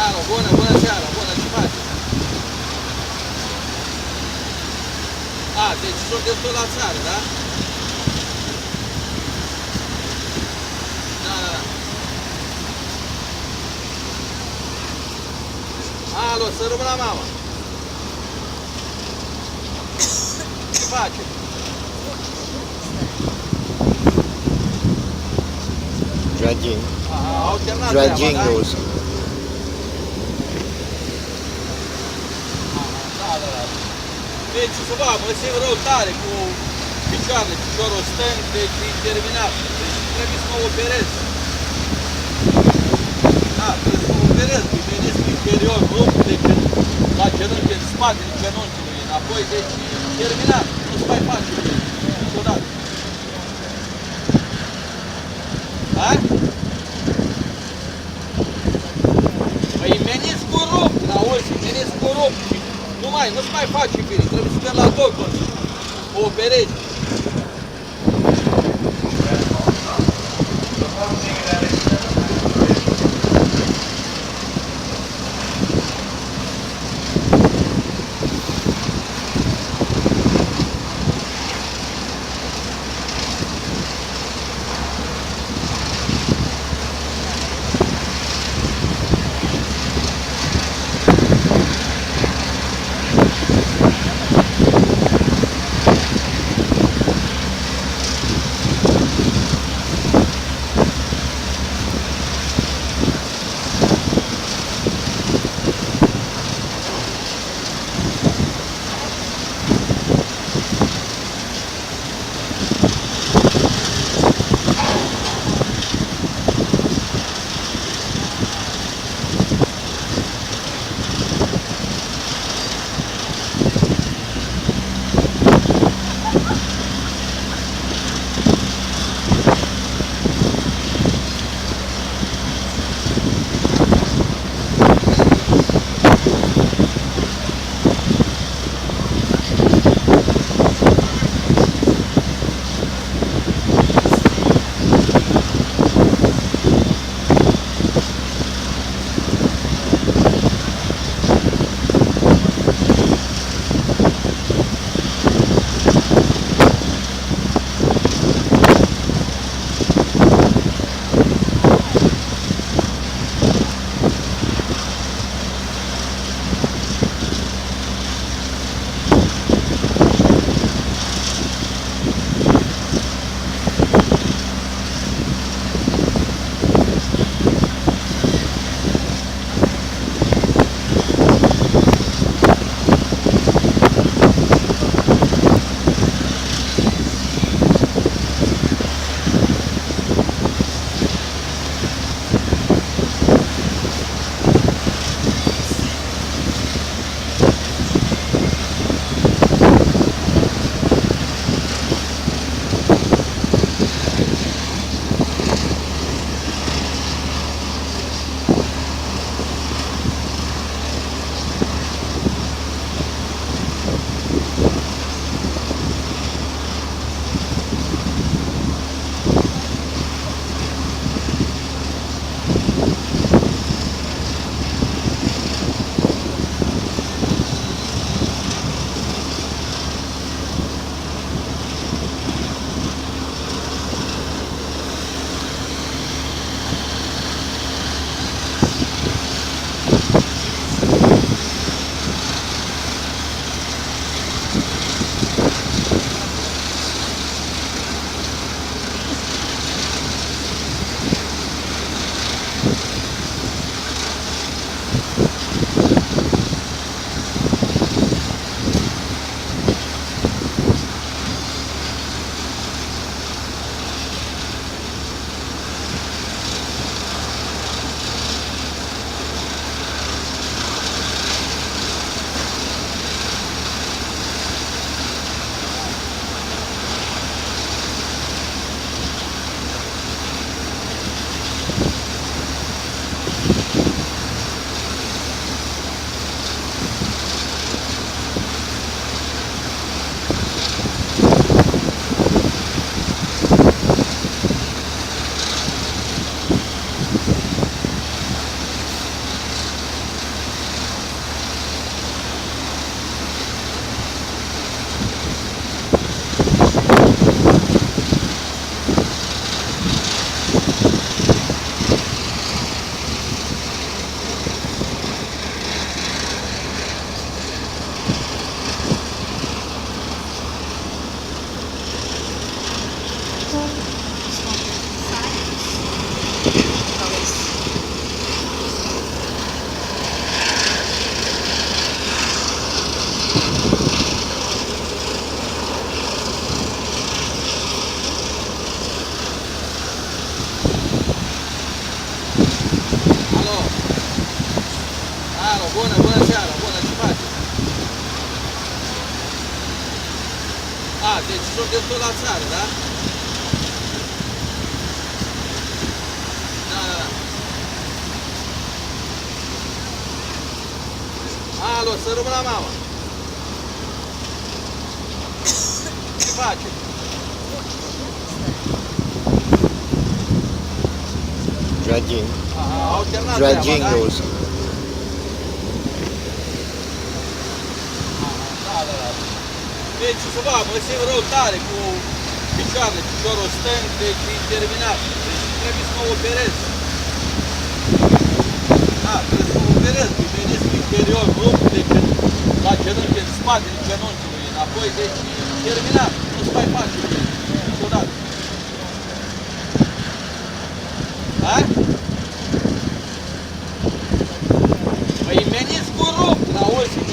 Alo, bună seara, ce faci? A, deci sunt destul la țară, da? Da. Alo, să rămână mama. Ce faci? Joaquin. Au terminat Joaquin treaba, da? goes. Da. Deci, să vă, mă simt rău tare cu picioarele, piciorul stâng, deci e terminat. Deci trebuie să mă operez. Da, trebuie să mă operez, că menisc inferior rupt, deci la genunchi, în spatele genunchiului, înapoi, deci e terminat. Nu se mai face niciodată. Da? Păi meniscul rupt, auzi, meniscul rupt. Nu se mai face bine, trebuie să merg la doctor, o operezi. Bună seara, bună, ce faci? A, deci sunt destul la țară, da? Da. Alo, să rămână mama. Ce faci? Jardim. Au terminat Jardim treaba, da? Rosa. Da. Deci să vă mă simt rău tare cu picioarele, piciorul stâng, deci e terminat. Deci trebuie să mă operez. Da, trebuie să mă operez, că menisc inferior rupt de când la genunchi, în spatele genunchiului înapoi, deci e terminat. Nu se mai face niciodată. Da? Păi meniscul rupt, n-auzi?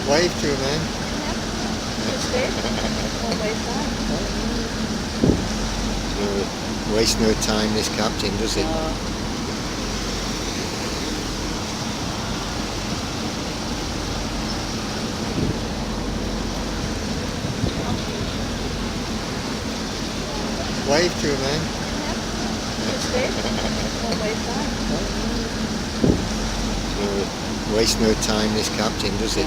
Wave to him, man. Just did. Always that. Waste no time, this captain, does he? Wave to him, man. Just did. Always that. Waste no time, this captain, does he?